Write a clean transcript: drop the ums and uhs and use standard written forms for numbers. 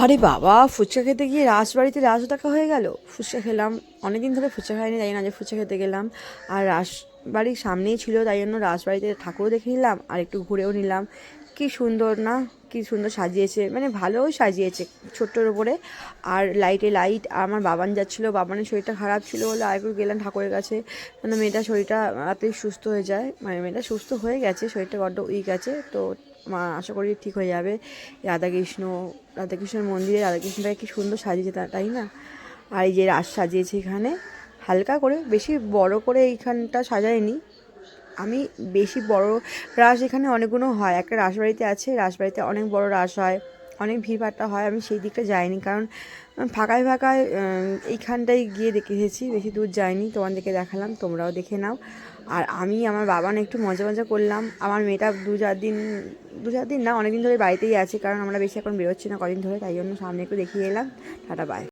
আরে বাবা, ফুচকা খেতে গিয়ে রাসবাড়িতে রাসও দেখা হয়ে গেল। ফুচকা খেলাম, অনেকদিন ধরে ফুচকা খাইনি, তাই না যে ফুচকা খেতে গেলাম। আর রাসবাড়ির সামনেই ছিল, তাই জন্য রাসবাড়িতে ঠাকুরও দেখে নিলাম আর একটু ঘুরেও নিলাম। কি সুন্দর না, কি সুন্দর সাজিয়েছে, মানে ভালোও সাজিয়েছে ছোট্টোর ওপরে। আর লাইটে লাইট। আর আমার বাবান যাচ্ছিলো, বাবানের শরীরটা খারাপ ছিল বলে আর একটু গেলাম ঠাকুরের কাছে, মানে মেয়েটার শরীরটা তাড়াতাড়ি সুস্থ হয়ে যায়। মানে মেয়েটা সুস্থ হয়ে গেছে, শরীরটা বড্ড উইক আছে তো, আশা করি ঠিক হয়ে যাবে। রাধাকৃষ্ণ, রাধাকৃষ্ণের মন্দিরে রাধাকৃষ্ণটাকে কি সুন্দর সাজিয়েছে তাই না। আর এই যে রাস সাজিয়েছে এখানে হালকা করে, বেশি বড় করে এইখানটা সাজায়নি। আমি বেশি বড় রাস এখানে অনেকগুলো হয়, একটা রাসবাড়িতে আছে, রাসবাড়িতে অনেক বড় রাস হয়, অনেক ভিড়ভাট্টা হয়। আমি সেই দিকটা যাইনি, কারণ ফাঁকায় ফাঁকায় এইখানটায় গিয়ে দেখে এসেছি, বেশি দূর যাইনি। তোমাদেরকে দেখালাম, তোমরাও দেখে নাও। আর আমি আমার বাবা না একটু মজা মজা করলাম। আমার মেয়েটা দু চার দিন না, অনেক দিন ধরে বাড়িতেই আছে, কারণ আমরা বেশি এখন বেরোচ্ছি না কদিন ধরে, তাই জন্য সামনে একটু দেখিয়ে এলাম। Tata, by.